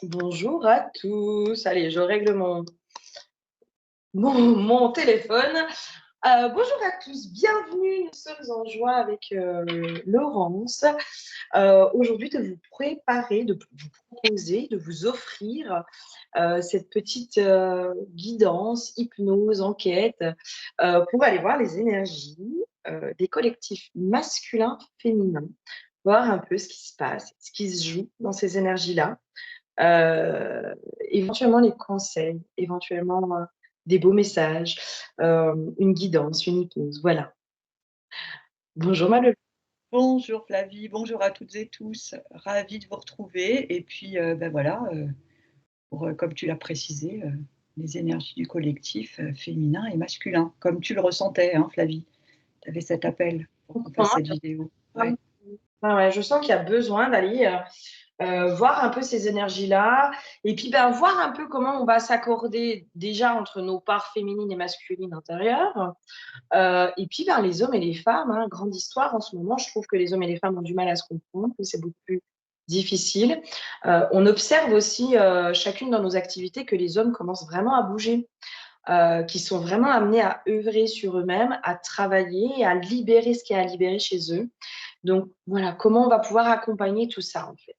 Bonjour à tous. Allez, je règle mon téléphone. Bonjour à tous, bienvenue. Nous sommes en joie avec Laurence. Aujourd'hui, de vous préparer, de vous proposer, de vous offrir cette petite guidance, hypnose, enquête pour aller voir les énergies des collectifs masculins, féminins, voir un peu ce qui se passe, ce qui se joue dans ces énergies-là. Éventuellement les conseils, éventuellement des beaux messages, une guidance, une hypnose, voilà. Bonjour Malheureux. Bonjour Flavie, bonjour à toutes et tous. Ravie de vous retrouver et puis, voilà, pour, comme tu l'as précisé, les énergies du collectif, féminin et masculin, comme tu le ressentais, hein, Flavie? Tu avais cet appel pour qu'on fasse cette vidéo. Ouais. Ouais, ouais, je sens qu'il y a besoin d'aller voir un peu ces énergies-là et puis ben, voir un peu comment on va s'accorder déjà entre nos parts féminines et masculines intérieures. Et puis ben, les hommes et les femmes, hein, grande histoire en ce moment, je trouve que les hommes et les femmes ont du mal à se comprendre, que c'est beaucoup plus difficile. On observe aussi chacune dans nos activités que les hommes commencent vraiment à bouger, qui sont vraiment amenés à œuvrer sur eux-mêmes, à travailler, à libérer ce qu'il y a à libérer chez eux. Donc voilà, comment on va pouvoir accompagner tout ça en fait.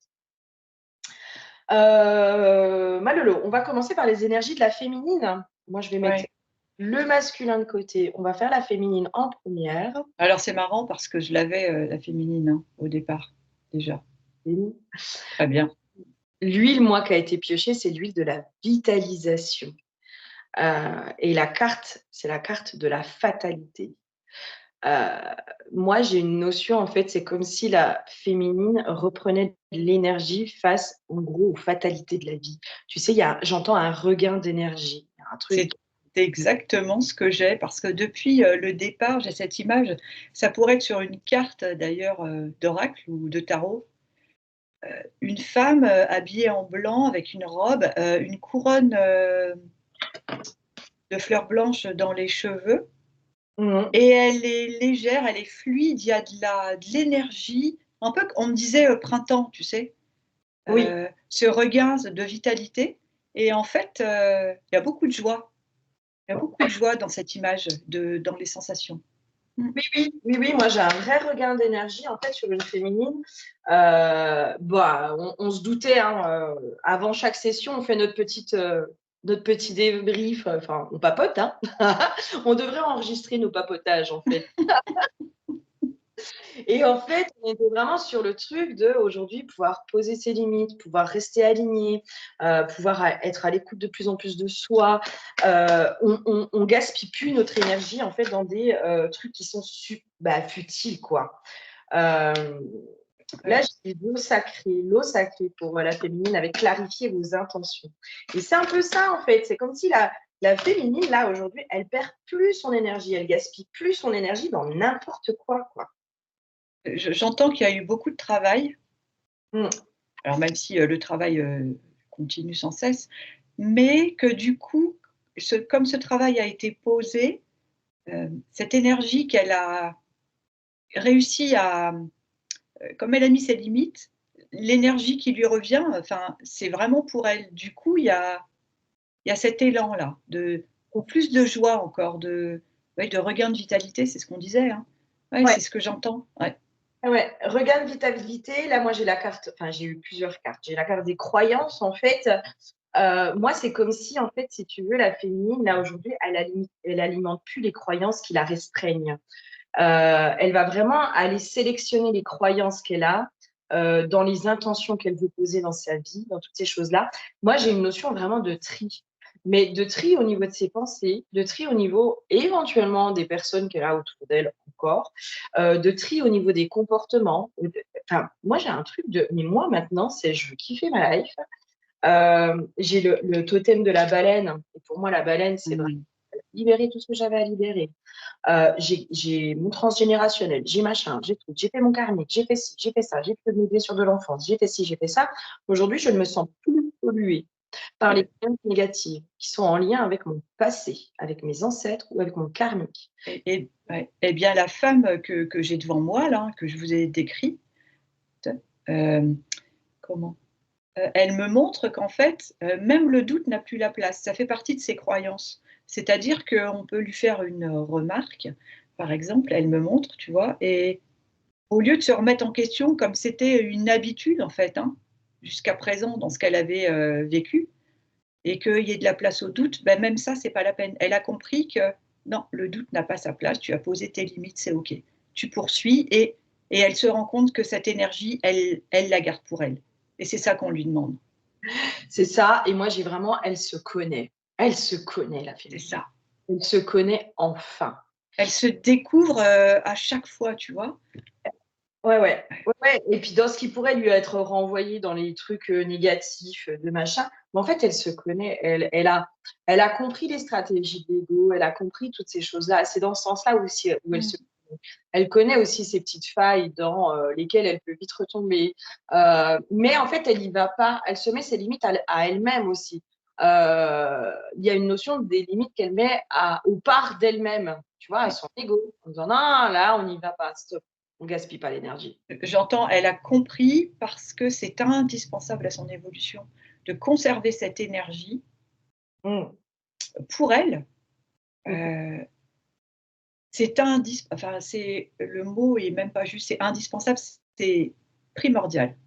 Malolo, on va commencer par les énergies de la féminine. Moi, je vais mettre Ouais. le masculin de côté. On va faire la féminine en première. Alors c'est marrant parce que je l'avais, la féminine, hein, au départ, déjà. Très bien. L'huile, moi, qui a été piochée, c'est l'huile de la vitalisation. Et la carte, c'est la carte de la fatalité. Heu, Moi, j'ai une notion, en fait, c'est comme si la féminine reprenait de l'énergie face, en gros, aux fatalités de la vie. Tu sais, j'entends un regain d'énergie, il y a un truc. C'est exactement ce que j'ai parce que depuis, le départ, j'ai cette image. Ça pourrait être sur une carte, d'ailleurs, d'oracle ou de tarot. Une femme, habillée en blanc avec une robe, une couronne, de fleurs blanches dans les cheveux Mmh. et elle est légère, elle est fluide, il y a de l'énergie, un peu on me disait, printemps, tu sais? Oui, Ce regain de vitalité et en fait, il y a beaucoup de joie. Il y a beaucoup de joie dans cette image dans les sensations. Mmh. oui, oui, oui, oui, moi, j'ai un vrai regain d'énergie, en fait, sur une féminine. Bah, on se doutait, hein, avant chaque session, on fait notre petit débrief, enfin, on papote, hein. On devrait enregistrer nos papotages, en fait. Et en fait, on était vraiment sur le truc de aujourd'hui pouvoir poser ses limites, pouvoir rester aligné, pouvoir être à l'écoute de plus en plus de soi. On gaspille plus notre énergie en fait dans des trucs qui sont futiles quoi. Euh, Là, Ouais. j'ai dit l'eau sacrée pour la féminine avec clarifier vos intentions. Et c'est un peu ça en fait. C'est comme si la féminine là aujourd'hui, elle perd plus son énergie, elle gaspille plus son énergie dans n'importe quoi quoi. J'entends qu'il y a eu beaucoup de travail, Mm. alors même si, le travail, continue sans cesse, mais que du coup, comme ce travail a été posé, cette énergie qu'elle a réussi à, comme elle a mis ses limites, l'énergie qui lui revient, enfin, c'est vraiment pour elle. Du coup, il y a cet élan-là de plus de joie encore, ouais, de regain de vitalité, c'est ce qu'on disait, hein. Ouais, Ouais. c'est ce que j'entends, ouais. Ah ouais, regain de vitalité. Là, moi, j'ai la carte, enfin, j'ai eu plusieurs cartes. J'ai la carte des croyances, en fait. Moi, c'est comme si, en fait, si tu veux, la féminine, là, aujourd'hui, elle alimente plus les croyances qui la restreignent. Elle va vraiment aller sélectionner les croyances qu'elle a, dans les intentions qu'elle veut poser dans sa vie, dans toutes ces choses-là. Moi, j'ai une notion vraiment de tri, mais de tri au niveau de ses pensées, de tri au niveau éventuellement des personnes qu'elle a autour d'elle encore, de tri au niveau des comportements. Enfin, moi, j'ai un truc de, mais moi maintenant, c'est je veux kiffer ma life. J'ai le totem de la baleine, et pour moi, la baleine, c'est vraiment Mmh. libérer tout ce que j'avais à libérer. J'ai mon transgénérationnel, j'ai machin, j'ai tout, j'ai fait mon karmique, j'ai fait ci, j'ai fait ça, j'ai fait mes blessures de l'enfance, j'ai fait ci, j'ai fait ça. Aujourd'hui, je ne me sens plus polluée par les Ouais. croyances négatives qui sont en lien avec mon passé, avec mes ancêtres ou avec mon karmique. Et ouais, et bien la femme, que j'ai devant moi là, que je vous ai décrite, hem, comment? elle me montre qu'en fait, même le doute n'a plus la place. Ça fait partie de ses croyances. C'est-à-dire qu'on peut lui faire une remarque, par exemple, elle me montre, tu vois, et au lieu de se remettre en question comme c'était une habitude, en fait, hein, jusqu'à présent, dans ce qu'elle avait vécu, et qu'il y ait de la place au doute, ben même ça, c'est pas la peine. Elle a compris que non, le doute n'a pas sa place, tu as posé tes limites, c'est OK. Tu poursuis et elle se rend compte que cette énergie, elle la garde pour elle. Et c'est ça qu'on lui demande. C'est ça. Et moi, j'ai vraiment, elle se connaît. Elle se connaît, la C'est féminine. ça. Elle se connaît enfin. Elle se découvre à chaque fois, tu vois. Ouais, ouais. Ouais, ouais. Et puis dans ce qui pourrait lui être renvoyé dans les trucs négatifs de machin, mais en fait, elle se connaît. Elle a compris les stratégies d'ego, elle a compris toutes ces choses-là. C'est dans ce sens-là aussi où elle se Mm. connaît. Elle connaît aussi ses petites failles dans lesquelles elle peut vite retomber. Mais en fait, elle y va pas. Elle se met ses limites à elle-même aussi. Il y a une notion des limites qu'elle met aux parts d'elle-même, tu vois, à son ego, en disant non, là, on n'y va pas, stop. On gaspille pas l'énergie. J'entends, elle a compris parce que c'est indispensable à son évolution de conserver cette énergie Mm. pour elle. Mhm. C'est enfin, c'est le mot est même pas juste, c'est indispensable, c'est primordial.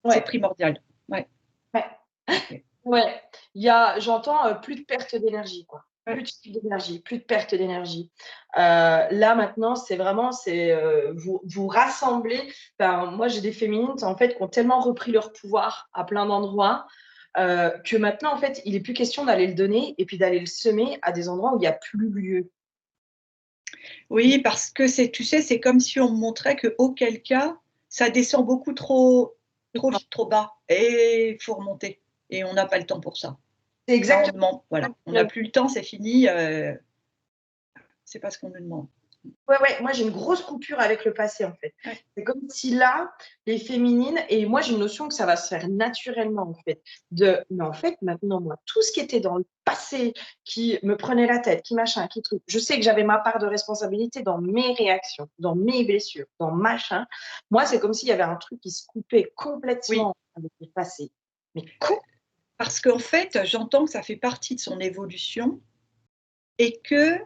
C'est Ouais, primordial. Ouais, ouais, OK. ouais. J'entends plus de perte d'énergie, quoi. Ouais. Plus de fuite d'énergie, plus de perte d'énergie. Là maintenant, c'est vraiment, vous rassemblez. Enfin, moi, j'ai des féminines en fait qui ont tellement repris leur pouvoir à plein d'endroits que maintenant, en fait, il n'est plus question d'aller le donner et puis d'aller le semer à des endroits où il n'y a plus lieu. Oui, parce que c'est tu sais, c'est comme si on me montrait qu'auquel cas, ça descend beaucoup trop bas et il faut remonter et on n'a pas le temps pour ça. C'est Là, on exactement demande voilà, on n'a plus le temps, c'est fini, c'est pas ce qu'on nous demande. ouais, ouais, moi j'ai une grosse coupure avec le passé en fait. Ouais. C'est comme si là, les féminines, et moi j'ai une notion que ça va se faire naturellement en fait, mais en fait maintenant moi, tout ce qui était dans le passé, qui me prenait la tête, qui machin, qui truc, je sais que j'avais ma part de responsabilité dans mes réactions, dans mes blessures, dans machin. Moi c'est comme s'il y avait un truc qui se coupait Oui, complètement avec le passé. Mais parce qu'en fait, j'entends que ça fait partie de son évolution et que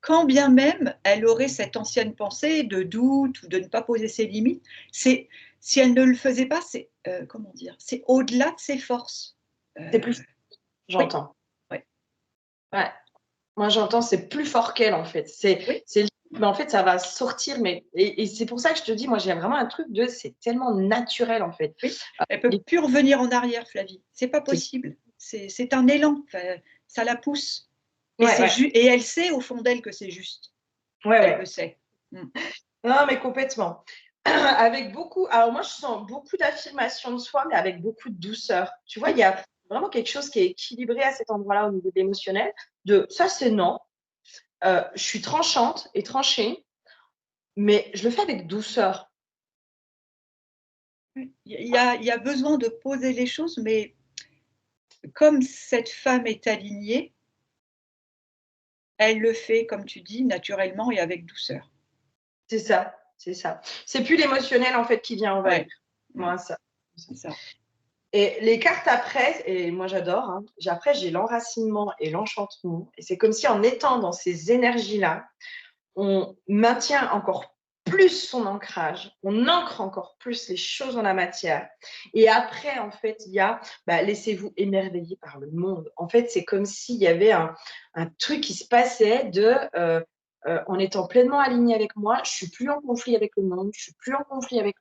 quand bien même elle aurait cette ancienne pensée de doute ou de ne pas poser ses limites, c'est si elle ne le faisait pas, c'est, comment dire? C'est au-delà de ses forces. c'est plus, Oui, j'entends. ouais, Ouais. Moi, j'entends, c'est plus fort qu'elle, en fait. oui, Mais en fait, ça va sortir. Et c'est pour ça que je te dis, moi, j'ai vraiment un truc c'est tellement naturel, en fait. oui. Elle peut Les- plus revenir en arrière, Flavie. C'est pas c'est- possible. C'est un élan, ça la pousse et Ouais, ouais, et elle sait au fond d'elle que c'est juste. ouais, Elle le ouais. sait. Mmh. Non, mais complètement. Avec beaucoup, alors moi, je sens beaucoup d'affirmation de soi, mais avec beaucoup de douceur. Tu vois, il Oui, y a vraiment quelque chose qui est équilibré à cet endroit-là au niveau de l'émotionnel. De ça, c'est non. Je suis tranchante et tranchée, mais je le fais avec douceur. oui. Il y a besoin de poser les choses, mais comme cette femme est alignée, elle le fait, comme tu dis, naturellement et avec douceur. C'est ça, c'est ça. C'est plus l'émotionnel en fait qui vient envahir. Ouais. Mmh. Moi, ça. C'est ça. Et les cartes après, et moi j'adore, hein, après j'ai l'enracinement et l'enchantement. Et c'est comme si en étant dans ces énergies-là, on maintient encore plus son ancrage, on ancre encore plus les choses dans la matière. Et après, en fait, il y a laissez-vous émerveiller par le monde. En fait, c'est comme s'il y avait un truc qui se passait en étant pleinement aligné avec moi, je suis plus en conflit avec le monde, je suis plus en conflit avec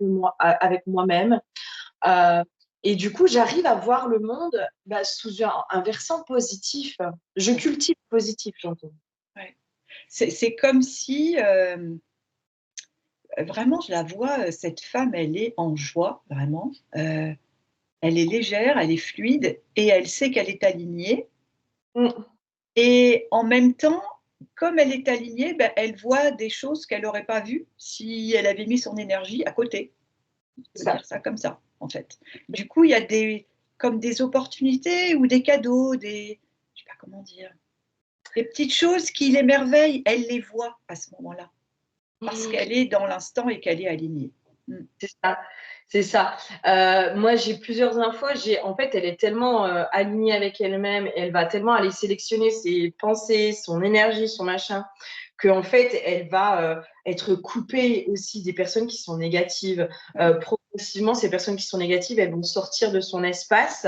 moi-même. Euh, et du coup, j'arrive à voir le monde sous un versant positif. Je cultive le positif, j'entends. Ouais. C'est comme si, vraiment je la vois, cette femme, elle est en joie, vraiment, elle est légère, elle est fluide et elle sait qu'elle est alignée Mm, et en même temps, comme elle est alignée, bah, elle voit des choses qu'elle aurait pas vues si elle avait mis son énergie à côté. On c'est peut ça. dire ça comme ça, en fait. Du coup, il y a comme des opportunités ou des cadeaux, je sais pas comment dire, des petites choses qui l'émerveillent, elle les voit à ce moment-là, parce Mm, qu'elle est dans l'instant et qu'elle est alignée. Mmh. c'est ça. C'est ça. Moi, j'ai plusieurs infos. En fait, elle est tellement alignée avec elle-même, et elle va tellement aller sélectionner ses pensées, son énergie, son machin, qu'en fait, elle va être coupée aussi des personnes qui sont négatives. Progressivement, ces personnes qui sont négatives, elles vont sortir de son espace.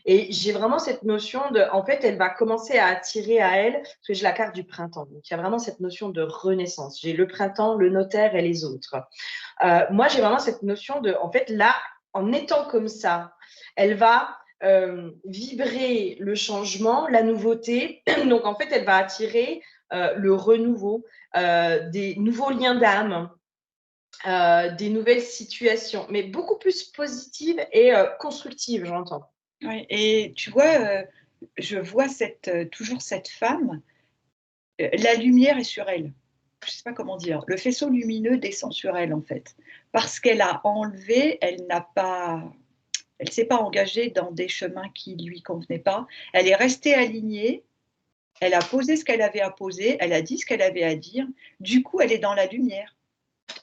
Et j'ai vraiment cette notion de, en fait, elle va commencer à attirer à elle, parce que j'ai la carte du printemps. Donc, il y a vraiment cette notion de renaissance. J'ai le printemps, le notaire et les autres. Moi, j'ai vraiment cette notion de, en fait, là, en étant comme ça, elle va vibrer le changement, la nouveauté. Donc, en fait, elle va attirer le renouveau, des nouveaux liens d'âme, des nouvelles situations, mais beaucoup plus positives et constructives, j'entends. Ouais, et tu vois, je vois toujours cette femme, la lumière est sur elle. Je ne sais pas comment dire. Le faisceau lumineux descend sur elle, en fait. Parce qu'elle a enlevé, elle s'est pas engagée dans des chemins qui lui convenaient pas. Elle est restée alignée, elle a posé ce qu'elle avait à poser, elle a dit ce qu'elle avait à dire. Du coup, elle est dans la lumière.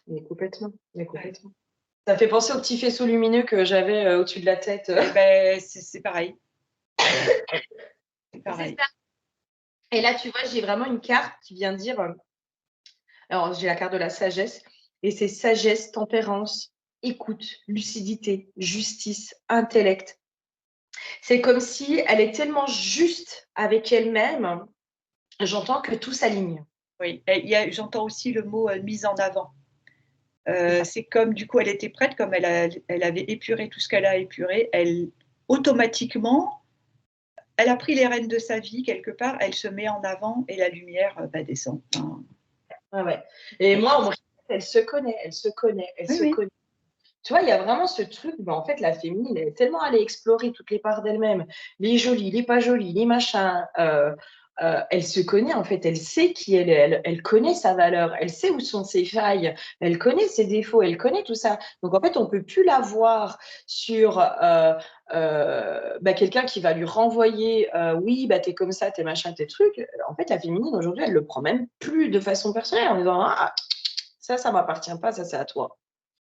Mais complètement, mais Ouais. complètement. Ça fait penser au petit faisceau lumineux que j'avais au-dessus de la tête. Et ben, c'est pareil, c'est C'est pareil. ça. Et là, tu vois, j'ai vraiment une carte qui vient dire, alors j'ai la carte de la sagesse, et c'est sagesse, tempérance, écoute, lucidité, justice, intellect. C'est comme si elle est tellement juste avec elle-même, j'entends que tout s'aligne. Oui, et j'entends aussi le mot, mise en avant. C'est ça. C'est comme du coup, elle était prête, comme elle avait épuré tout ce qu'elle a épuré, automatiquement, elle a pris les rênes de sa vie quelque part, elle se met en avant et la lumière, bah, descend. Enfin, Ouais, ouais. Et ouais. moi, elle se connaît, elle se connaît, elle Oui, se oui. connaît. Tu vois, il y a vraiment ce truc, ben, en fait, la féminine, elle est tellement allée explorer toutes les parts d'elle-même, les jolies, les pas jolies, les machins. Elle se connaît, en fait, elle sait qui elle est, elle connaît sa valeur, elle sait où sont ses failles, elle connaît ses défauts, elle connaît tout ça. Donc, en fait, on ne peut plus la voir sur bah, quelqu'un qui va lui renvoyer oui, bah, t'es comme ça, t'es machin, t'es trucs. En fait, la féminine, aujourd'hui, elle le prend même plus de façon personnelle en disant ah, ça m'appartient pas, ça, c'est à toi.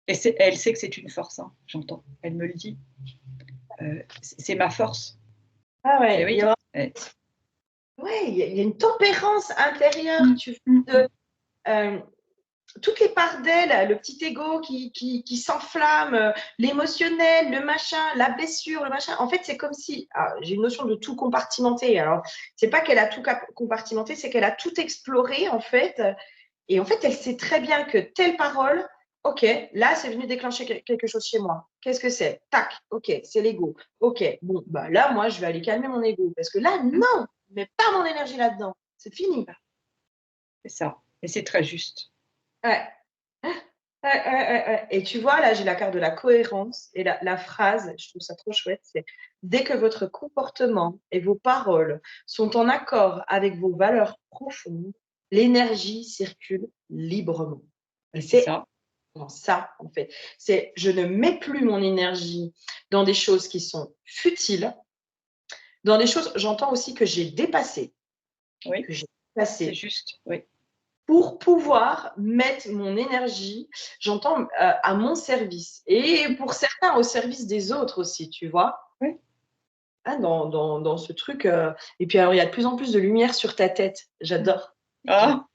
Et elle sait que c'est une force, hein, j'entends. Elle me le dit. C'est ma force. Ah Et ouais, oui. Et ouais, il y a une tempérance intérieure, mmh, tu mmh, vois, de, euh, toutes les parts d'elle, le petit ego qui s'enflamme, l'émotionnel, le machin, la blessure, le machin. En fait, c'est comme si, j'ai une notion de tout compartimenté. Alors, c'est pas qu'elle a tout compartimenté, c'est qu'elle a tout exploré, en fait. Et en fait, elle sait très bien que telle parole, ok, là, c'est venu déclencher quelque chose chez moi. Qu'est-ce que c'est? Tac, ok, c'est l'ego. Ok, bon, bah là, moi, je vais aller calmer mon ego. Parce que là, mmh, non, mais pas mon énergie là-dedans. C'est fini. c'est ça. Et c'est très juste. Ouais. Ouais, ouais, ouais, ouais. Et tu vois, là, j'ai la carte de la cohérence et la phrase, je trouve ça trop chouette, c'est dès que votre comportement et vos paroles sont en accord avec vos valeurs profondes, l'énergie circule librement. Bah, Et c'est c'est ça. ça, en fait. C'est je ne mets plus mon énergie dans des choses qui sont futiles, dans des choses, j'entends aussi Oui, que j'ai c'est dépassé juste. Oui. pour pouvoir mettre mon énergie, j'entends, à mon service et pour certains au service des autres aussi, tu vois? Oui. Hein, dans ce truc, et puis alors il y a de plus en plus de lumière sur ta tête. J'adore. J'a Ah!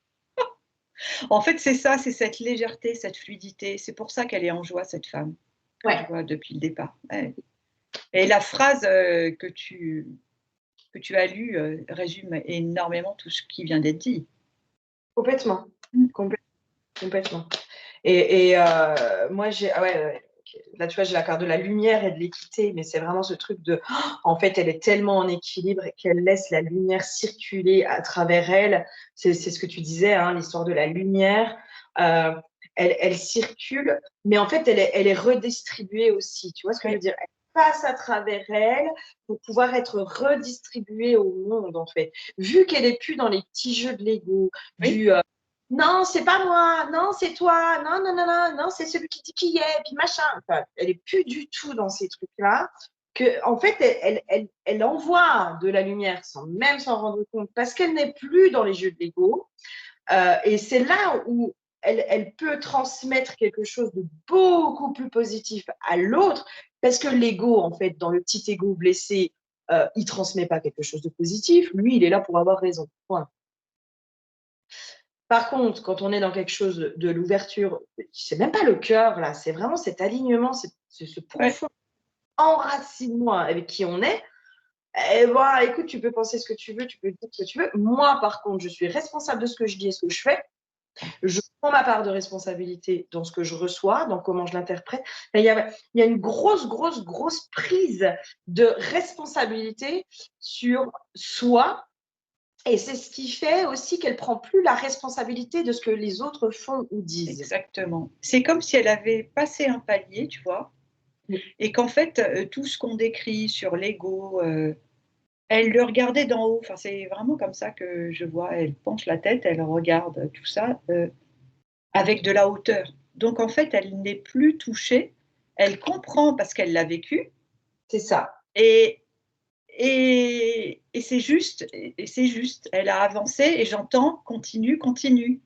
En fait, c'est ça, c'est cette légèreté, cette fluidité. C'est pour ça qu'elle est en joie, cette femme, que je Ouais, vois depuis le départ. Ouais. Et la phrase, que tu as lue, résume énormément tout ce qui vient d'être dit. complètement, Mmh. complè complètement. Et moi j'ai ah ouais, ouais, OK. Là, tu vois, j'ai la carte de la lumière et de l'équité, mais c'est vraiment ce truc de en fait, elle est tellement en équilibre et qu'elle laisse la lumière circuler à travers elle. C'est ce que tu disais, hein, l'histoire de la lumière. Heu, elle circule, mais en fait, elle est redistribuée aussi. Tu vois ce que je veux Oui, dire? Elle passe à travers elle pour pouvoir être redistribuée au monde, en fait. Vu qu'elle est plus dans les petits jeux de l'ego, oui, du, non, c'est pas moi, non, c'est toi, non, non, non, non, non, c'est celui qui dit qui est, puis machin. Enfin, elle est plus du tout dans ces trucs-là. Que, en fait, elle envoie de la lumière sans même s'en rendre compte, parce qu'elle n'est plus dans les jeux de l'ego. Et c'est là où elle peut transmettre quelque chose de beaucoup plus positif à l'autre, parce que l'ego, en fait, dans le petit ego blessé, il transmet pas quelque chose de positif. Lui, il est là pour avoir raison. Point. Par contre, quand on est dans quelque chose de l'ouverture, c'est même pas le cœur, là, c'est vraiment cet alignement, ce Ouais. profond enracinement avec qui on est. Et voilà, écoute, tu peux penser ce que tu veux, tu peux dire ce que tu veux. Moi, par contre, je suis responsable de ce que je dis et ce que je fais. Je prends ma part de responsabilité dans ce que je reçois, dans comment je l'interprète. Il y a une grosse prise de responsabilité sur soi. Et c'est ce qui fait aussi qu'elle prend plus la responsabilité de ce que les autres font ou disent. Exactement. C'est comme si elle avait passé un palier, tu vois, et qu'en fait, tout ce qu'on décrit sur l'ego, elle le regardait d'en haut. Enfin, c'est vraiment comme ça que je vois. Elle penche la tête, elle regarde tout ça, avec de la hauteur. Donc en fait, elle n'est plus touchée, elle comprend parce qu'elle l'a vécu C'est ça. et c'est juste et c'est juste. Elle a avancé et j'entends: «Continue, continue».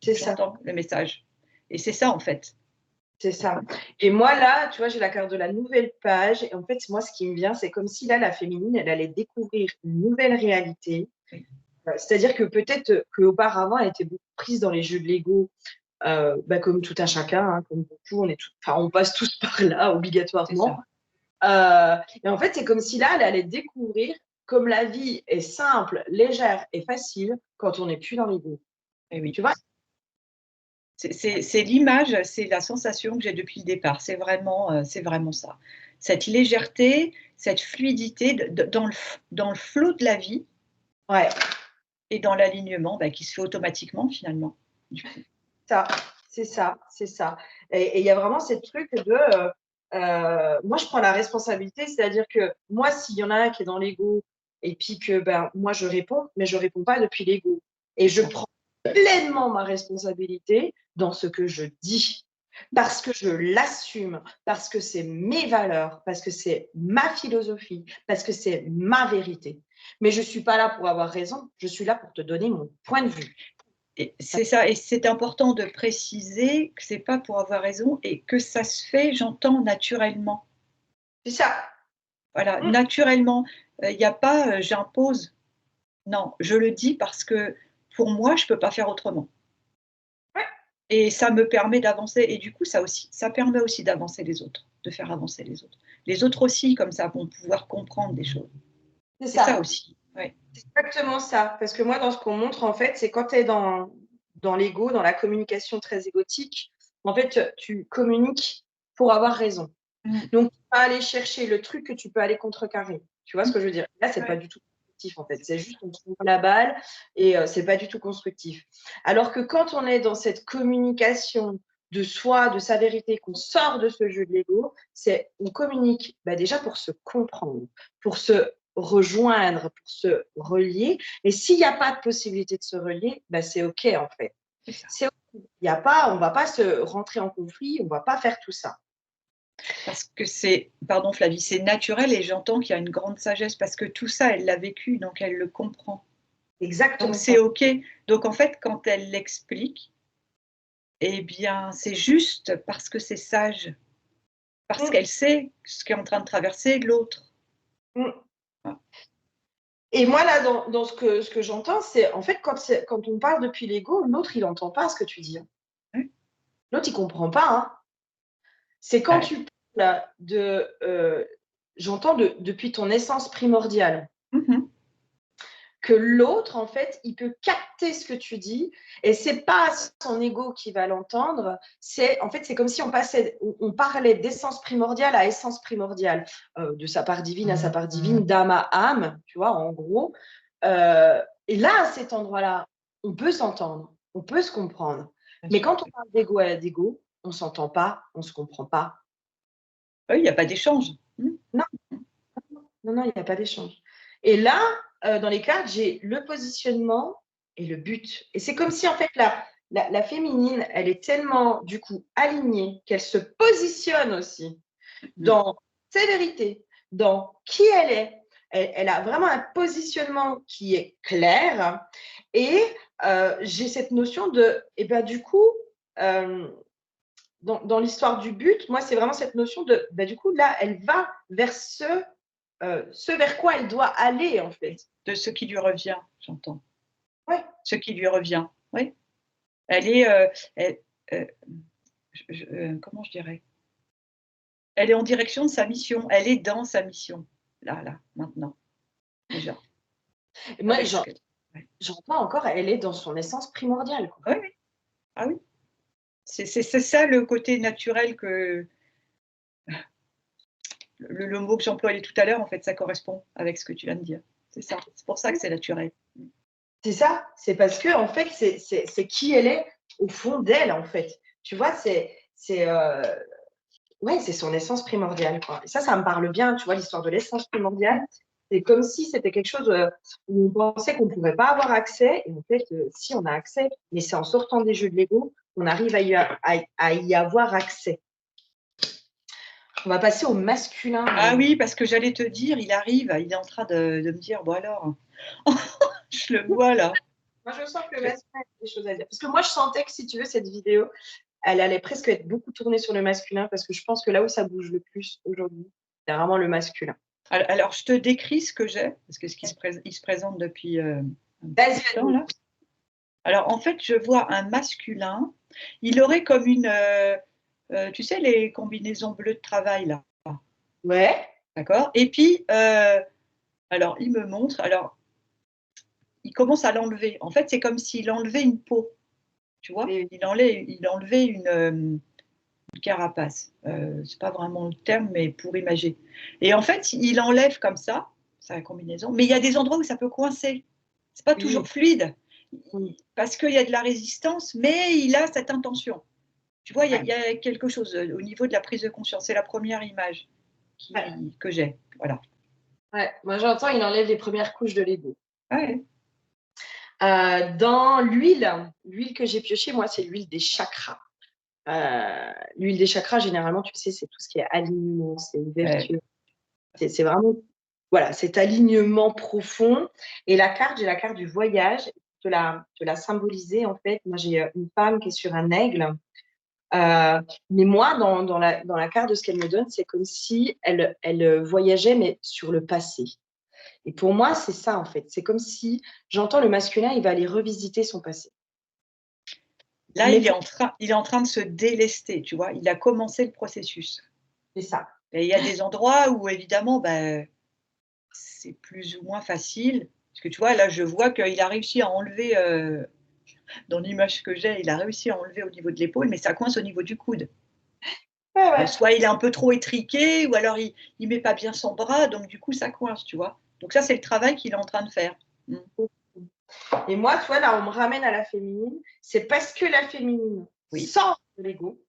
C'est ça. J'entends le message et c'est ça, en fait. C'est ça. Et moi, là, tu vois, j'ai la carte de la nouvelle page. Et en fait, moi, ce qui me vient, c'est comme si là, la féminine, elle allait découvrir une nouvelle réalité. Oui. C'est-à-dire que peut-être qu'auparavant, elle était beaucoup prise dans les jeux de Lego, comme tout un chacun, hein, comme beaucoup, on passe tous par là, C'est obligatoirement. ça. Et en fait, c'est comme si là, elle allait découvrir comme la vie est simple, légère et facile quand on n'est plus dans l'ego. Et oui. Tu vois? C'est l'image, c'est la sensation que j'ai depuis le départ. C'est vraiment ça. Cette légèreté, cette fluidité dans le flot de la vie Ouais. et dans l'alignement, bah, qui se fait automatiquement finalement, du coup. Ça, c'est ça, c'est ça. Et il y a vraiment ce truc de, moi, je prends la responsabilité, c'est-à-dire que moi, s'il y en a un qui est dans l'ego et puis que ben, moi, je réponds, mais je réponds pas depuis l'ego. Et C'est je ça. prends pleinement ma responsabilité dans ce que je dis, parce que je l'assume, parce que c'est mes valeurs, parce que c'est ma philosophie, parce que c'est ma vérité. Mais je ne suis pas là pour avoir raison, je suis là pour te donner mon point de vue. Et c'est ça et c'est important de préciser que c'est pas pour avoir raison et que ça se fait, j'entends, naturellement. C'est ça. Voilà, Mmh. naturellement. Il y a pas, «J'impose». Non, je le dis parce que pour moi, je peux pas faire autrement. Ouais. Et ça me permet d'avancer et du coup, ça permet aussi d'avancer les autres, de faire avancer les autres. Les autres aussi, comme ça, vont pouvoir comprendre des choses. C'est C'est ça ça. aussi, ouais. C'est exactement ça. Parce que moi, dans ce qu'on montre, en fait, c'est quand tu es dans l'ego, dans la communication très égotique, en fait, tu communiques pour avoir raison. Mmh. Donc, tu vas aller chercher le truc que tu peux aller contrecarrer. Tu vois ce que je veux dire? Là, c'est pas Ouais. du tout constructif, en fait. C'est juste on te renvoie la balle et c'est pas du tout constructif. Alors que quand on est dans cette communication de soi, de sa vérité, qu'on sort de ce jeu de l'ego, c'est on communique déjà pour se comprendre, pour se rejoindre, pour se relier. Et s'il n'y a pas de possibilité de se relier, c'est OK, en fait. C'est ça. C'est OK. Il y a pas, on va pas se rentrer en conflit, on va pas faire tout ça. Parce que c'est pardon Flavie, c'est naturel et j'entends qu'il y a une grande sagesse parce que tout ça, elle l'a vécu, donc elle le comprend. Donc Exactement c'est ça. OK. Donc en fait, quand elle l'explique, eh bien, c'est juste parce que c'est sage, parce Mmh, qu'elle sait ce qu'est en train de traverser l'autre. mmh. Voilà. Et moi, là, dans ce que j'entends, c'est en fait, quand on parle depuis l'ego, l'autre, il n'entend pas ce que tu dis, hein. Ouais. L'autre, il ne comprend pas, hein. C'est quand Ouais. tu parles j'entends depuis ton essence primordiale, Mmh mh. que l'autre, en fait, il peut capter ce que tu dis et c'est pas son ego qui va l'entendre. En fait, c'est comme si on parlait d'essence primordiale à essence primordiale, de sa part divine à sa part divine, d'âme à âme, tu vois, en gros. Et là, à cet endroit-là, on peut s'entendre, on peut se comprendre. Bien Mais sûr. quand on parle d'ego à d'ego, on s'entend pas, on se comprend pas. Oui, il y a pas d'échange. Mmh. Non, non, non, il n'y a pas d'échange. Et là, dans les cartes, j'ai le positionnement et le but. Et c'est comme si, en fait, la féminine, elle est tellement, du coup, alignée qu'elle se positionne aussi Mmh. dans ses vérités, dans qui elle est. Elle a vraiment un positionnement qui est clair. Et j'ai cette notion de, et ben, du coup, euh, dans l'histoire du but, moi, c'est vraiment cette notion de, bah, du coup, là, elle va vers ce vers quoi elle doit aller, en fait. De ce qui lui revient, j'entends. Ouais. Ce qui lui revient, oui. Elle est, elle, euh, comment je dirais? Elle est en direction de sa mission. Elle est dans sa mission. Là, maintenant, déjà. Et moi, Avec ce que ouais. j'entends encore, elle est dans son essence primordiale, quoi. Oui, oui. Ah oui. C'est ça le côté naturel que le mot que j'employais tout à l'heure, en fait, ça correspond avec ce que tu viens de dire. C'est ça. C'est pour ça que c'est naturel. C'est ça, c'est parce que en fait, c'est qui elle est au fond d'elle, en fait. Tu vois, ouais, c'est son essence primordiale, quoi. Et ça me parle bien, tu vois, l'histoire de l'essence primordiale. C'est comme si c'était quelque chose où on pensait qu'on ne pouvait pas avoir accès. Et en fait, si on a accès, mais c'est en sortant des jeux de Lego qu'on arrive à y avoir accès. On va passer au masculin. Ah oui, parce que j'allais te dire, il arrive, il est en train de me dire, bon alors, je le vois là. Moi, je sens que le masculin a des choses à dire. Parce que moi, je sentais que si tu veux, cette vidéo, elle allait presque être beaucoup tournée sur le masculin parce que je pense que là où ça bouge le plus aujourd'hui, c'est vraiment le masculin. Alors, je te décris ce que j'ai, parce que il se présente depuis un Vas-y, petit temps là. Alors, en fait, je vois un masculin. Il aurait comme une, tu sais, les combinaisons bleues de travail là. ouais. D'accord. Et puis, alors, il me montre. Alors, il commence à l'enlever. En fait, c'est comme s'il enlevait une peau. Tu vois, Et- il enlevait une carapace. C'est pas vraiment le terme, mais pour imager. Et en fait, il enlève comme ça, sa combinaison, mais il y a des endroits où ça peut coincer. C'est pas oui. toujours fluide, Oui. parce qu'il y a de la résistance, mais il a cette intention. Tu vois, Ouais. il y a quelque chose au niveau de la prise de conscience. C'est la première image Ouais. que j'ai. Voilà. Ouais. Moi, j'entends, il enlève les premières couches de Lego. Ouais. Dans l'huile que j'ai piochée, moi, c'est l'huile des chakras. L'huile des chakras, généralement, tu sais, c'est tout ce qui est alignement, c'est ouverture. C'est vraiment, voilà, cet alignement profond. Et la carte, j'ai la carte du voyage. Te la symboliser, en fait. Moi, j'ai une femme qui est sur un aigle. Mais moi, dans la carte de ce qu'elle me donne, c'est comme si elle voyageait, mais sur le passé. Et pour moi, c'est ça, en fait. C'est comme si j'entends le masculin, il va aller revisiter son passé. Là, Mais il est en train de se délester, tu vois. Il a commencé le processus. c'est ça. Et il y a des endroits où, évidemment, ben, c'est plus ou moins facile. Parce que tu vois, là, je vois qu'il a réussi à enlever, dans l'image que j'ai, il a réussi à enlever au niveau de l'épaule, mais ça coince au niveau du coude. Ouais, ouais. Soit il est un peu trop étriqué, ou alors il met pas bien son bras, donc du coup, ça coince, tu vois. Donc ça, c'est le travail qu'il est en train de faire. Mmh. Et moi, tu vois, là, on me ramène à la féminine. C'est parce que la féminine Oui. sort de l'ego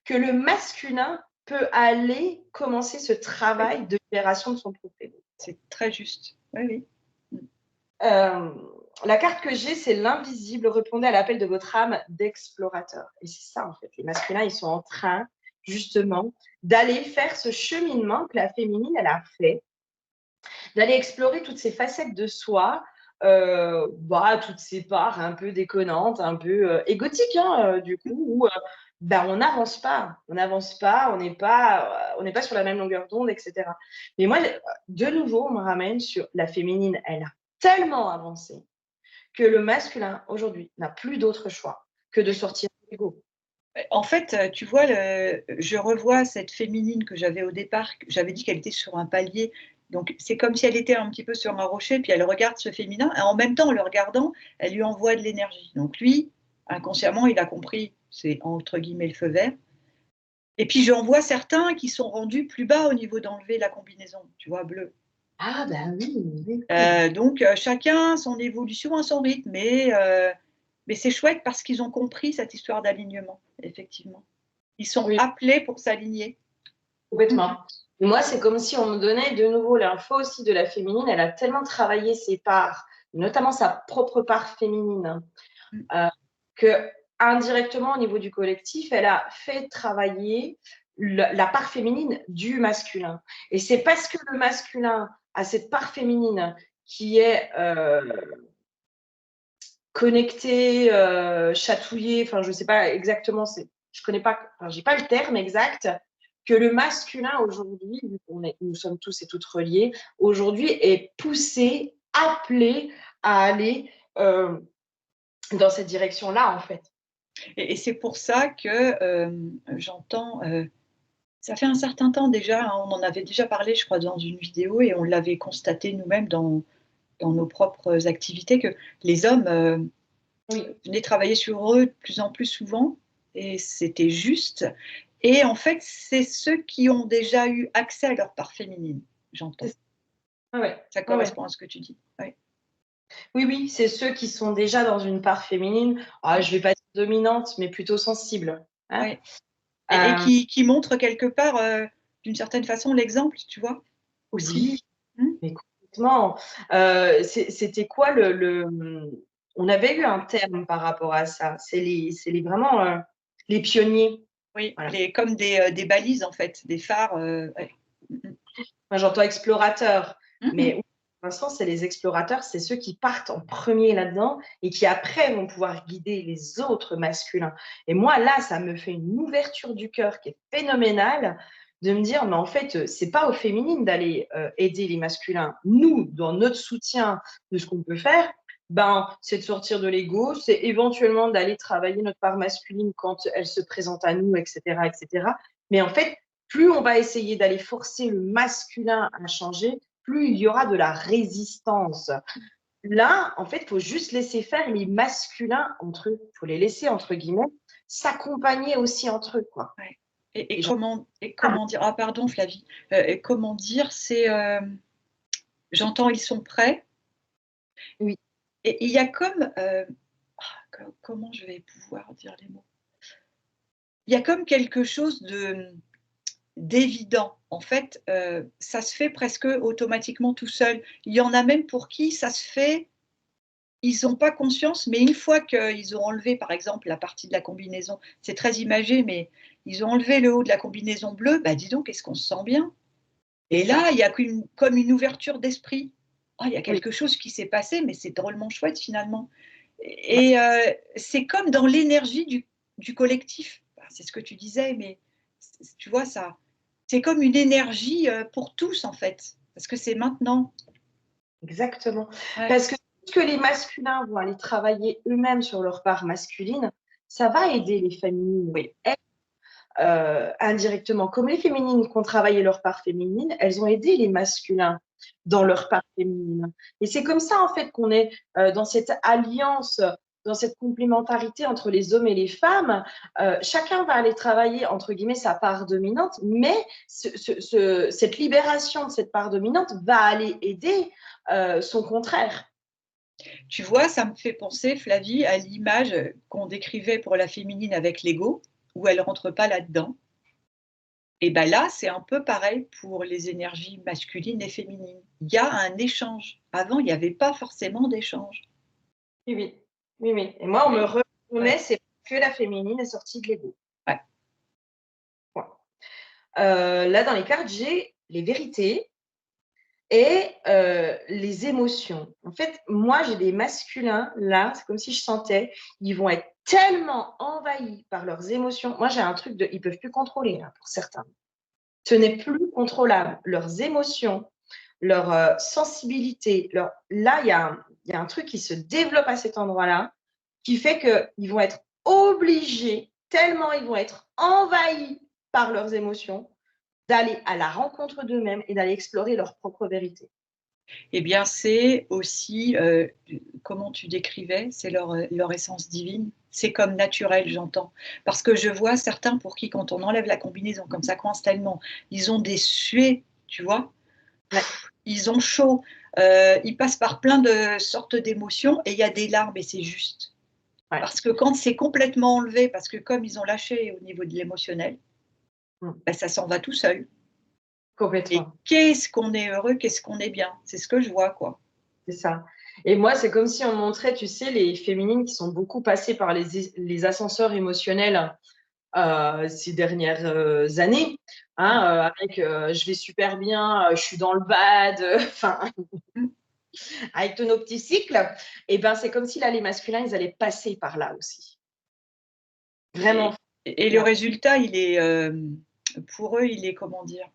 que le masculin peut aller commencer ce travail de libération de son propre ego. C'est très juste. Oui, oui. Euh, la carte que j'ai, c'est l'invisible. Répondez à l'appel de votre âme d'explorateur. Et c'est ça, en fait. Les masculins, ils sont en train, justement, d'aller faire ce cheminement que la féminine, elle a fait, d'aller explorer toutes ces facettes de soi, toutes ces parts un peu déconnantes, un peu égotiques, hein, du coup, où on n'avance pas, on n'est pas sur la même longueur d'onde, etc. Mais moi, de nouveau, on me ramène sur la féminine, elle a tellement avancé que le masculin, aujourd'hui, n'a plus d'autre choix que de sortir de l'ego. En fait, tu vois, je revois cette féminine que j'avais au départ. J'avais dit qu'elle était sur un palier. Donc, c'est comme si elle était un petit peu sur un rocher, puis elle regarde ce féminin, et en même temps, en le regardant, elle lui envoie de l'énergie. Donc, lui, inconsciemment, il a compris, c'est entre guillemets le feu vert. Et puis, j'en vois certains qui sont rendus plus bas au niveau d'enlever la combinaison, tu vois, bleue. Ah, ben oui, oui. Donc, chacun son évolution à son rythme, mais c'est chouette parce qu'ils ont compris cette histoire d'alignement, effectivement. Ils sont Oui, appelés pour s'aligner. complètement. Et moi, c'est comme si on me donnait de nouveau l'info aussi de la féminine. Elle a tellement travaillé ses parts, notamment sa propre part féminine, Mmh. que indirectement, au niveau du collectif, elle a fait travailler la part féminine du masculin. Et c'est parce que le masculin a cette part féminine qui est connecter, chatouiller, enfin, je sais pas exactement, je connais pas, enfin, j'ai pas le terme exact, que le masculin aujourd'hui, vu nous sommes tous et toutes reliés, aujourd'hui est poussé, appelé à aller dans cette direction-là, en fait. Et c'est pour ça que, j'entends, ça fait un certain temps déjà, hein, on en avait déjà parlé, je crois, dans une vidéo et on l'avait constaté nous-mêmes dans nos propres activités que les hommes, Oui, venaient travailler sur eux de plus en plus souvent et c'était juste et en fait, c'est ceux qui ont déjà eu accès à leur part féminine, j'entends. c'est ouais, ouais, Ça ouais, ouais. correspond à ce que tu dis. Oui. Oui, oui, c'est ceux qui sont déjà dans une part féminine, ah, je vais pas dire dominante, mais plutôt sensible, hein. Ouais et Hem, qui montrent quelque part, d'une certaine façon l'exemple, tu vois? Aussi. oui, Mmh. mais complètement. C'était quoi on avait eu un terme par rapport à ça. C'est vraiment, les pionniers. Oui, Voilà. les comme des balises en fait, des phares, ouais. Mmh mh. Moi, j'entends explorateurs, Mmh mais mh. oui, pour l'instant, c'est les explorateurs, c'est ceux qui partent en premier là-dedans et qui après vont pouvoir guider les autres masculins. Et moi, là, ça me fait une ouverture du cœur qui est phénoménale de me dire, mais en fait, c'est pas aux féminines d'aller aider les masculins. Nous, dans notre soutien de ce qu'on peut faire, ben, c'est de sortir de l'ego, c'est éventuellement d'aller travailler notre part masculine quand elle se présente à nous, etc., etc. Mais en fait, plus on va essayer d'aller forcer le masculin à changer, plus il y aura de la résistance. Là, en fait, il faut juste laisser faire les masculins entre eux. Il faut les laisser, entre guillemets, s'accompagner aussi entre eux, quoi. Ouais Et j'en et parle. comment dire? Ah pardon Flavie, et comment dire? C'est, j'entends ils sont prêts Oui, et il y a comme, comment je vais pouvoir dire les mots? Il y a comme quelque chose de, d'évident. En fait, ça se fait presque automatiquement tout seul. Il y en a même pour qui ça se fait, ils ont pas conscience, mais une fois qu'ils ont enlevé, par exemple, la partie de la combinaison, c'est très imagé, mais ils ont enlevé le haut de la combinaison bleue, bah, dis donc, qu'est-ce qu'on se sent bien. c'est Et ça. là, il y a qu'une comme une ouverture d'esprit. «Ah, il y a Oui, quelque chose qui s'est passé, mais c'est drôlement chouette finalement» bah, et c'est comme dans l'énergie du collectif. Bah, c'est ce que tu disais, mais tu vois, ça c'est comme une énergie, pour tous en fait, parce que c'est maintenant. exactement. Ouais, Parce que que les masculins vont aller travailler eux-mêmes sur leur part masculine, ça va aider les féminines. oui, Indirectement. Comme les féminines qui ont travaillé leur part féminine, elles ont aidé les masculins dans leur part féminine. Et c'est comme ça, en fait, qu'on est dans cette alliance, dans cette complémentarité entre les hommes et les femmes. Chacun va aller travailler, entre guillemets, sa part dominante, mais cette libération de cette part dominante va aller aider son contraire. tu vois, ça me fait penser, Flavie, à l'image, qu'on décrivait pour la féminine avec l'ego, où elle rentre pas là-dedans. Et ben là, c'est un peu pareil pour les énergies masculines et féminines. Il y a un échange. Avant, il y avait pas forcément d'échange. Oui, oui. Oui, oui. Et moi, on me Et remet, ouais, c'est que la féminine est sortie de l'ego. ouais. Point. Là, dans les cartes, j'ai les vérités et les émotions. En fait, moi, j'ai des masculins, là, c'est comme si je sentais, ils vont être tellement envahis par leurs émotions. Moi, j'ai un truc de, ils peuvent plus contrôler, là, pour certains. Ce n'est plus contrôlable. Leurs émotions, leur sensibilité, là, il y a un truc qui se développe à cet endroit-là, qui fait qu'ils vont être obligés, tellement ils vont être envahis par leurs émotions, d'aller à la rencontre d'eux-mêmes et d'aller explorer leur propre vérité. Eh bien, c'est aussi, comment tu décrivais? C'est leur essence divine. C'est comme naturel, j'entends. Parce que je vois certains pour qui, quand on enlève la combinaison, comme ça coince tellement, ils ont des suées, tu vois? Ouais, Ils ont chaud, ils passent par plein de sortes d'émotions et il y a des larmes et c'est juste. ouais. Parce que quand c'est complètement enlevé, parce que comme ils ont lâché au niveau de l'émotionnel, Mmh. bah, ça s'en va tout seul et Complètement, qu'est-ce qu'on est heureux, qu'est-ce qu'on est bien. C'est ce que je vois, quoi. c'est ça. Et moi, c'est comme si on montrait, tu sais, les féminines qui sont beaucoup passées par les ascenseurs émotionnels ces dernières années, Mmh. hein, avec je vais super bien, je suis dans le bad, enfin, Mmh. avec tous nos petits cycles, et ben c'est comme si là, les masculins, ils allaient passer par là aussi. Vraiment. Et le résultat, il est, pour eux, il est comment dire?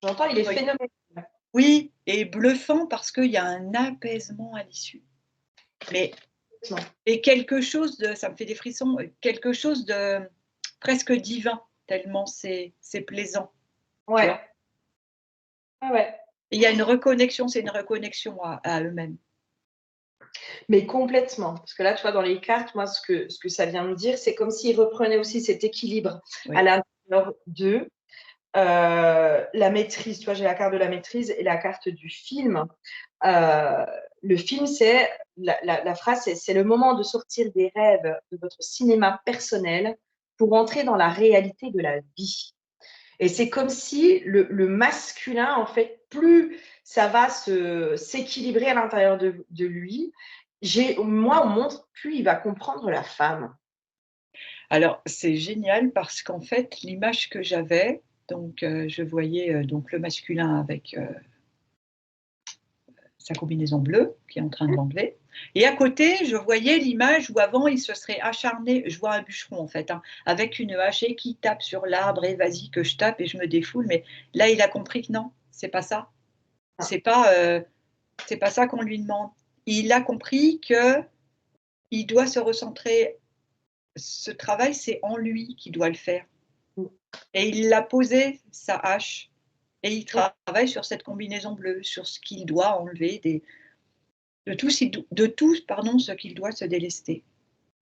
J'entends, il est Oui. phénoménal. Oui, et bluffant parce qu'il y a un apaisement à l'issue. Mais et quelque chose de, ça me fait des frissons, quelque chose de presque divin, tellement c'est plaisant, tu Ouais. vois? Ah ouais. Et il y a une reconnexion, c'est une reconnexion à eux-mêmes. Mais complètement. Parce que là, tu vois, dans les cartes, moi, ce que ça vient me dire, c'est comme s'ils reprenaient aussi cet équilibre à Oui. l'intérieur d'eux. La maîtrise, tu vois, j'ai la carte de la maîtrise et la carte du film. Euh, le film, c'est la phrase, c'est le moment de sortir des rêves de votre cinéma personnel pour entrer dans la réalité de la vie. Et c'est comme si le masculin, en fait, plus ça va s'équilibrer à l'intérieur de lui, moi, on montre, plus il va comprendre la femme. Alors, c'est génial parce qu'en fait, l'image que j'avais, donc je voyais, donc le masculin avec, sa combinaison bleue, qui est en train de l'enlever. Et à côté, je voyais l'image où avant, il se serait acharné, je vois un bûcheron en fait, hein, avec une hache et qui tape sur l'arbre et vas-y que je tape et je me défoule. Mais là, il a compris que non, c'est pas ça. C'est pas ça qu'on lui demande. Il a compris que il doit se recentrer. Ce travail, c'est en lui qu'il doit le faire. Et il a posé sa hache et il travaille sur cette combinaison bleue, sur ce qu'il doit enlever de tout, pardon, ce qu'il doit se délester,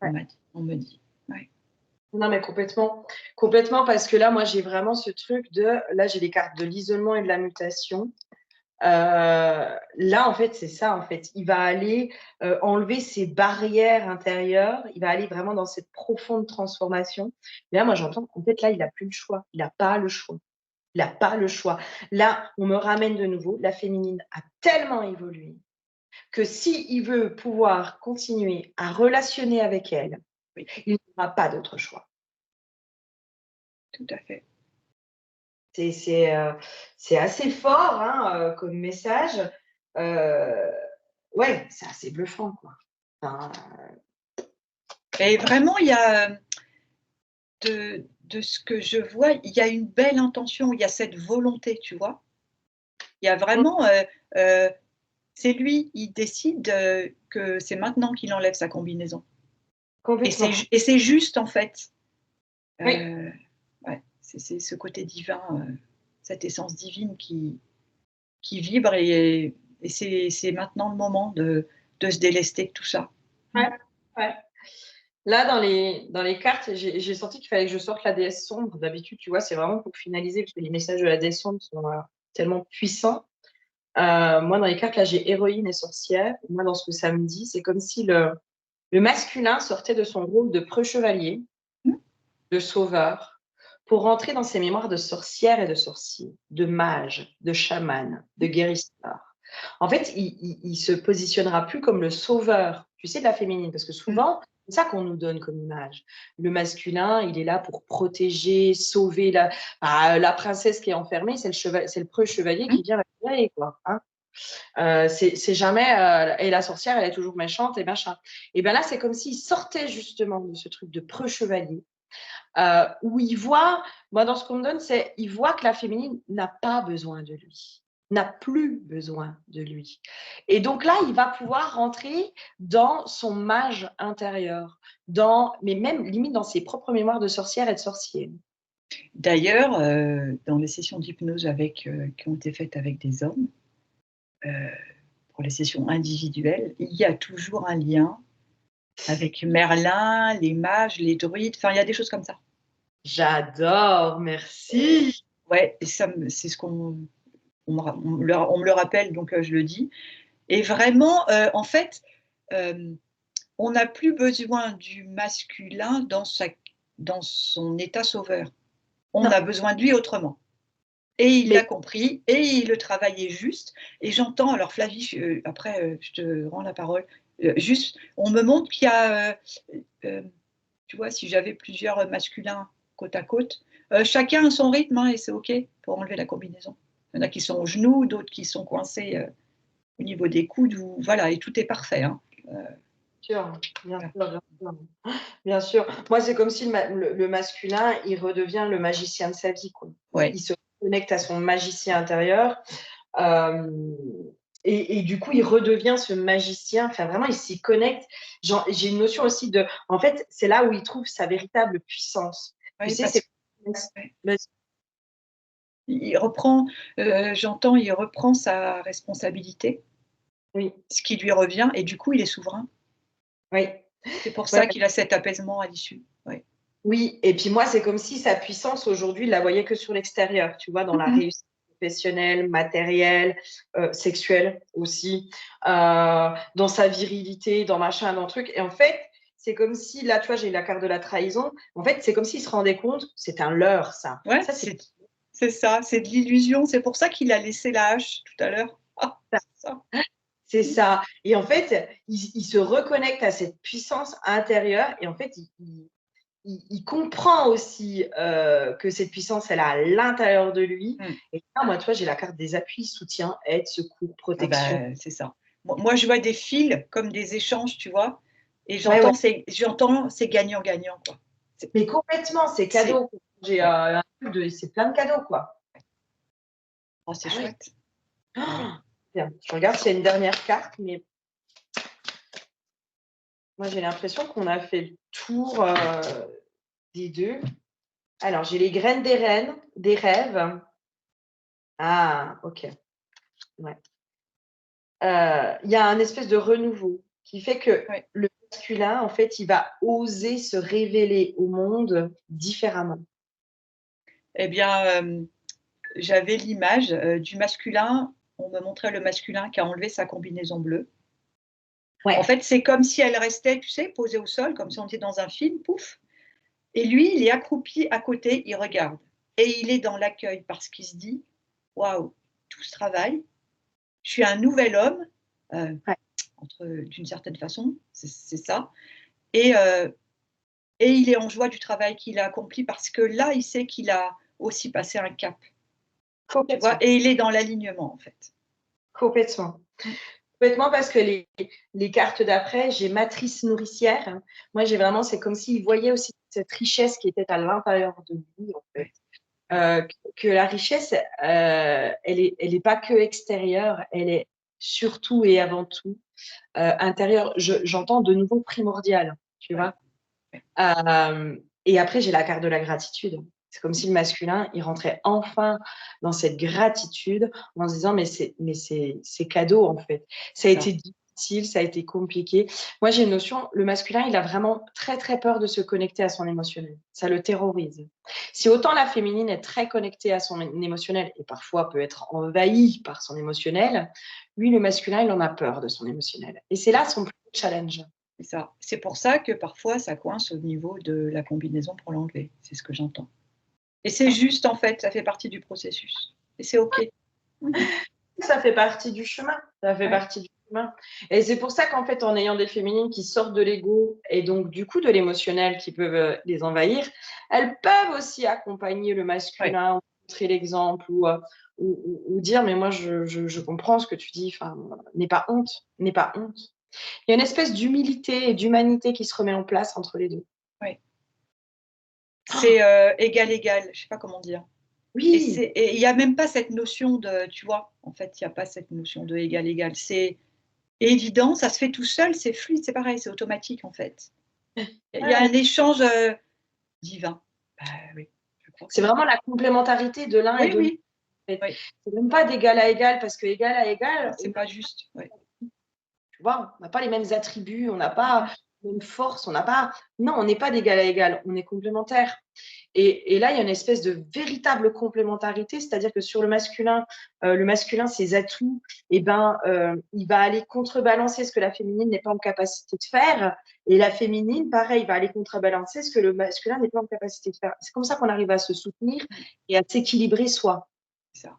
Ouais. on me dit. Ouais. Non, mais complètement. Complètement, parce que là, moi, j'ai vraiment ce truc là, j'ai les cartes de l'isolement et de la mutation. Là, en fait, c'est ça, en fait. Il va aller enlever ses barrières intérieures. Il va aller vraiment dans cette profonde transformation. Et là, moi, j'entends qu'en fait, là, il n'a plus le choix. Il n'a pas le choix. Il n'a pas le choix. Là, on me ramène de nouveau. La féminine a tellement évolué que s'il veut pouvoir continuer à relationner avec elle, Oui, il n'aura pas d'autre choix. tout à fait. C'est assez fort hein, comme message. Euh, ouais, c'est assez bluffant, quoi. Enfin, Et vraiment, il y a, de ce que je vois, il y a une belle intention, il y a cette volonté, tu vois? Il y a vraiment, heu, c'est lui, il décide, que c'est maintenant qu'il enlève sa combinaison complètement. et c'est juste, en fait. Oui. Ouais, c'est ce côté divin, cette essence divine qui vibre et c'est maintenant le moment de se délester de tout ça. Mmh. Ouais, ouais. Là, dans les cartes, j'ai senti qu'il fallait que je sorte la déesse sombre. D'habitude, tu vois, c'est vraiment pour finaliser, parce que les messages de la déesse sombre sont tellement puissants. Moi, dans les cartes, là, j'ai héroïne et sorcière. Moi, dans ce que ça me dit, c'est comme si le masculin sortait de son rôle de preux chevalier, Mmh. de sauveur, pour rentrer dans ses mémoires de sorcière et de sorcier, de mage, de chaman, de guérisseur. En fait, il se positionnera plus comme le sauveur, tu sais, de la féminine, parce que Mmh. souvent, c'est ça qu'on nous donne comme image. Le masculin, il est là pour protéger, sauver la princesse qui est enfermée, c'est le preux chevalier Mmh. qui vient la libérer, quoi. Hein. C'est jamais et la sorcière, elle est toujours méchante et machin. Et bien là, c'est comme s'il sortait justement de ce truc de preux chevalier où il voit, moi dans ce qu'on me donne, c'est il voit que la féminine n'a pas besoin de lui, n'a plus besoin de lui. Et donc là, il va pouvoir rentrer dans son mage intérieur, mais même limite dans ses propres mémoires de sorcière et de sorcier. D'ailleurs, dans les sessions d'hypnose qui ont été faites avec des hommes, heu, pour les sessions individuelles, il y a toujours un lien avec Merlin, les mages, les druides, enfin il y a des choses comme ça. J'adore, Et merci. ouais, et ça me c'est ce on me le rappelle donc je le dis et vraiment, en fait, hem, on n'a plus besoin du masculin dans son état sauveur. On Non, a besoin de lui autrement et il mais l'a compris et il le travaillait juste et j'entends alors Flavie, après, je te rends la parole, juste on me montre qu'il y a, tu vois, si j'avais plusieurs masculins côte à côte, chacun a son rythme, hein, et c'est OK pour enlever la combinaison. Il y en a qui sont aux genoux, d'autres qui sont coincés, au niveau des coudes, voilà, et tout est parfait. Hein. Sûr, bien Voilà. sûr, bien sûr. Bien sûr. Moi, c'est comme si le masculin, il redevient le magicien de sa vie, quoi. Ouais. Il se connecte à son magicien intérieur. euh, et du coup, il redevient ce magicien. Enfin, vraiment, il s'y connecte. J'ai une notion aussi de. En fait, c'est là où il trouve sa véritable puissance. Tu Ouais, sais, c'est. ouais. le- Il reprend, j'entends, il reprend sa responsabilité, Oui, ce qui lui revient, et du coup, il est souverain. oui. C'est pour Ouais, ça qu'il a cet apaisement à l'issue. Ouais. oui, et puis moi, c'est comme si sa puissance aujourd'hui, il la voyait que sur l'extérieur, tu vois, dans la Mhm. réussite professionnelle, matérielle, sexuelle aussi, dans sa virilité, dans machin, dans truc. Et en fait, c'est comme si, là, tu vois, j'ai la carte de la trahison. En fait, c'est comme s'il se rendait compte, c'est un leurre, ça. Ouais, Ça, c'est c'est ça, c'est de l'illusion. C'est pour ça qu'il a laissé la hache tout à l'heure. Ah, ça. c'est ça. C'est ça. Et en fait, il se reconnecte à cette puissance intérieure et en fait, il comprend aussi que cette puissance, elle est à l'intérieur de lui. Mm. Et là, moi, tu vois, j'ai la carte des appuis, soutien, aide, secours, Ah protection. bah, c'est ça. Moi, je vois des fils comme des échanges, tu vois, et Ouais, ouais. j'entends c'est gagnant-gagnant, quoi. Mais complètement, c'est C'est cadeau. J'ai ouais. un truc de, c'est plein de cadeaux, quoi. Oh, c'est Ah oui. chouette. Ah oui. Oh, bien. Je regarde s'il y a une dernière carte, mais moi, j'ai l'impression qu'on a fait le tour des deux. Alors, j'ai les graines des rêves. Ah, ok. Ouais. Il y a un espèce de renouveau qui fait que Ouais. le masculin, en fait, il va oser se révéler au monde différemment. Eh bien, j'avais l'image, du masculin. On me montrait le masculin qui a enlevé sa combinaison bleue. En Ouais. fait, c'est comme si elle restait, tu sais, posée au sol, comme si on était dans un film, pouf. Et lui, il est accroupi à côté, il regarde. Et il est dans l'accueil parce qu'il se dit, waouh, tout ce travail, je suis un nouvel homme, euh, Ouais. d'une certaine façon, c'est ça. Et, euh, et il est en joie du travail qu'il a accompli parce que là, il sait qu'il a aussi passé un cap, tu vois, Complètement. et il est dans l'alignement, en fait. Complètement. Mm. Complètement parce que les cartes d'après, j'ai matrice nourricière. Moi, j'ai vraiment, c'est comme s'il voyait aussi cette richesse qui était à l'intérieur de lui, en fait. Ouais, ouais, Que la richesse, elle est pas que extérieure, elle est surtout et avant tout intérieure. J'entends de nouveau primordial, tu ouais, vois. Et après, j'ai la carte de la gratitude. C'est comme si le masculin, il rentrait enfin dans cette gratitude en se disant, mais c'est cadeau, en fait. Ça a c'est ça. été difficile, ça a été compliqué. Moi, j'ai une notion, le masculin, il a vraiment très, très peur de se connecter à son émotionnel. Ça le terrorise. Si autant la féminine est très connectée à son émotionnel et parfois peut être envahie par son émotionnel, lui, le masculin, il en a peur de son émotionnel. Et c'est là son plus gros challenge. C'est ça. C'est pour ça que parfois ça coince au niveau de la combinaison pour l'enlever. C'est ce que j'entends. Et c'est juste, en fait, ça fait partie du processus. Et c'est OK. Mhm. Ça fait partie du chemin. Ça fait Ouais, partie du chemin. Et c'est pour ça qu'en fait, en ayant des féminines qui sortent de l'ego et donc du coup de l'émotionnel qui peuvent les envahir, elles peuvent aussi accompagner le ouais. masculin, montrer l'exemple ou dire mais moi je comprends ce que tu dis. Enfin, n'aie pas honte, n'aie pas honte. Il y a une espèce d'humilité et d'humanité qui se remet en place entre les deux. Ouais. C'est, Oh, égal, égal, je sais pas comment dire. oui, Et il y a même pas cette notion de, tu vois? En fait, il y a pas cette notion de égal, égal. C'est évident, ça se fait tout seul, c'est fluide, c'est pareil, c'est automatique, en fait. Il y a ouais. un échange, divin. Bah oui, je crois que C'est c'est ça. vraiment la complémentarité de l'un et Oui, de l'autre. oui, En fait. oui. C'est même pas d'égal à égal parce que égal à Non, égal, c'est pas juste. Ouais. tu vois, on n'a pas les mêmes attributs, on n'a Mmh pas mh. les mêmes forces, on n'a pas. Non, on n'est pas d'égal à égal, on est complémentaires. Et là, il y a une espèce de véritable complémentarité, c'est-à-dire que sur le masculin, ses atouts, eh ben, il va aller contrebalancer ce que la féminine n'est pas en capacité de faire. Et la féminine, pareil, va aller contrebalancer ce que le masculin n'est pas en capacité de faire. C'est comme ça qu'on arrive à se soutenir Mmh. et à s'équilibrer soi. C'est ça.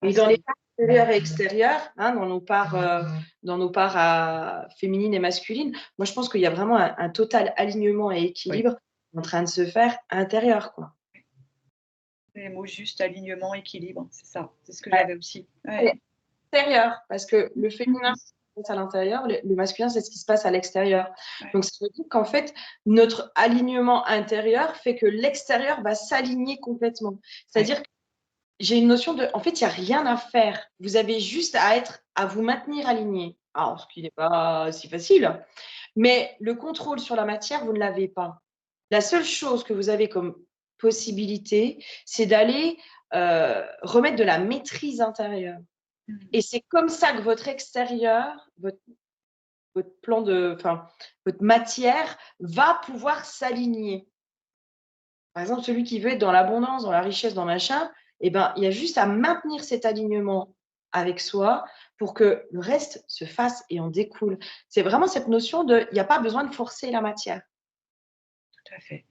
Ah Et dans les c'est parts intérieures et extérieures, hein, dans nos parts féminines et masculines, moi je pense qu'il y a vraiment un total alignement et oui, équilibre en train de se faire intérieur, quoi. les mots justes, alignement, équilibre, c'est ça, c'est ce que Ouais. j'avais aussi. Ouais. l'extérieur, parce que le féminin, Mhm. c'est ce qui se passe à l'intérieur, le masculin, c'est ce qui se passe à l'extérieur. Ouais. Donc, ça veut dire qu'en fait, notre alignement intérieur fait que l'extérieur va s'aligner complètement. Ouais. C'est-à-dire que j'ai une notion de, en fait, il n'y a rien à faire. Vous avez juste à vous maintenir aligné. Alors, ce qui n'est pas si facile, mais le contrôle sur la matière, vous ne l'avez pas. La seule chose que vous avez comme possibilité, c'est d'aller remettre de la maîtrise intérieure. Mhm. Et c'est comme ça que votre extérieur, votre plan de, enfin, votre matière va pouvoir s'aligner. Par exemple, celui qui veut être dans l'abondance, dans la richesse, dans machin, eh ben, il y a juste à maintenir cet alignement avec soi pour que le reste se fasse et en découle. C'est vraiment cette notion de, il n'y a pas besoin de forcer la matière. Tout à fait.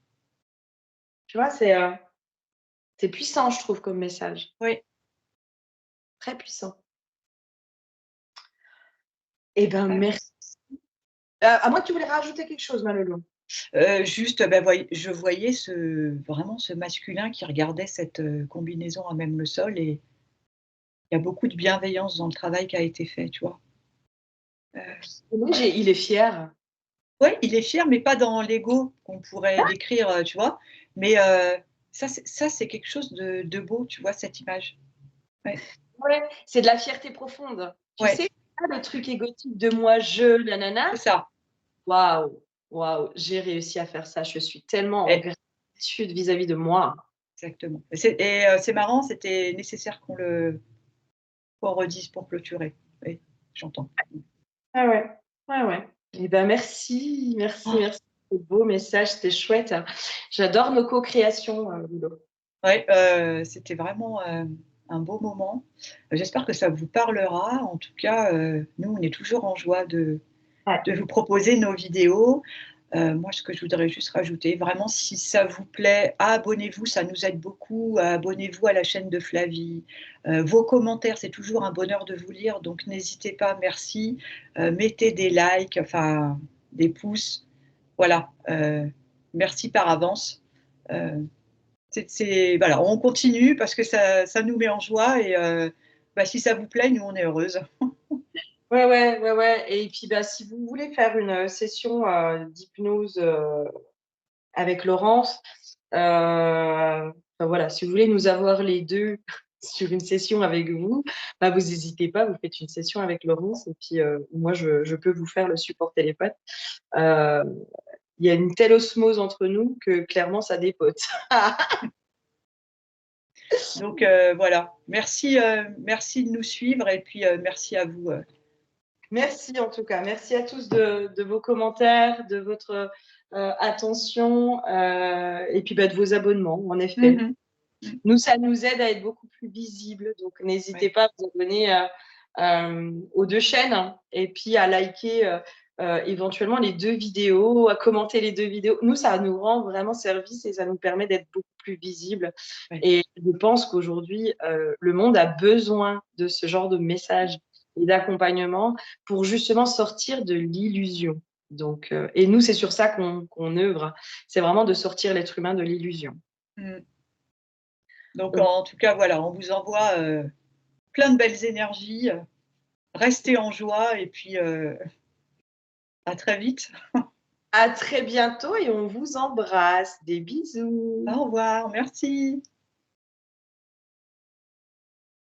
Tu vois, c'est puissant, je trouve, comme message. Oui. Très puissant. Eh ben, Ah. merci. À moins que tu voulais rajouter quelque chose, Malolo. Juste, ben, je voyais vraiment ce masculin qui regardait cette combinaison à même le sol et il y a beaucoup de bienveillance dans le travail qui a été fait, tu vois. Moi, il est fier. Oui, il est fier, mais pas dans l'ego qu'on pourrait décrire, tu vois. Mais ça, c'est quelque chose de beau, tu vois, cette image. Ouais, Ouais, c'est de la fierté profonde. Tu ouais, sais, pas le truc égotique de moi, je, nanana. c'est ça. Waouh, waouh, j'ai réussi à faire ça. Je suis tellement en Et gratitude vis-à-vis de moi. exactement. C'est marrant, c'était nécessaire qu'on redise pour clôturer. Oui, j'entends. Ah ouais, ouais, ouais. Eh ben, merci, merci, Oh, merci. C'est beau message, c'était chouette. J'adore nos co-créations, Ludo. ouais, c'était vraiment, un beau moment. J'espère que ça vous parlera. En tout cas, nous, on est toujours en joie Ouais. de vous proposer nos vidéos. Moi, ce que je voudrais juste rajouter, vraiment, si ça vous plaît, abonnez-vous, ça nous aide beaucoup. Abonnez-vous à la chaîne de Flavie. Vos commentaires, c'est toujours un bonheur de vous lire, donc n'hésitez pas, merci. Mettez des likes, enfin des pouces. Voilà, merci par avance. Voilà, on continue parce que ça nous met en joie et bah, si ça vous plaît, nous, on est heureuses. Ouais, ouais, ouais, ouais. Et puis, bah, si vous voulez faire une session d'hypnose avec Laurence, enfin, voilà, si vous voulez nous avoir les deux sur une session avec vous, bah, vous n'hésitez pas, vous faites une session avec Laurence et puis moi, je peux vous faire le support télépathe. Euh, Il y a une telle osmose entre nous que clairement, ça dépote. Donc voilà, merci de nous suivre et puis merci à vous. Merci en tout cas. Merci à tous de vos commentaires, de votre attention et puis bah, de vos abonnements, en effet. Mmh mh. Nous, ça nous aide à être beaucoup plus visibles. Donc, n'hésitez Ouais, pas à vous abonner aux deux chaînes hein, et puis à liker éventuellement les deux vidéos, à commenter les deux vidéos. Nous, ça nous rend vraiment service et ça nous permet d'être beaucoup plus visibles. ouais. Et je pense qu'aujourd'hui, le monde a besoin de ce genre de messages et d'accompagnement pour justement sortir de l'illusion. Donc, et nous, c'est sur ça qu'on œuvre. C'est vraiment de sortir l'être humain de l'illusion. Mmh. Donc Donc, en tout cas, voilà, on vous envoie, plein de belles énergies, restez en joie et puis, à très vite. à très bientôt et on vous embrasse. Des bisous. Au revoir, merci.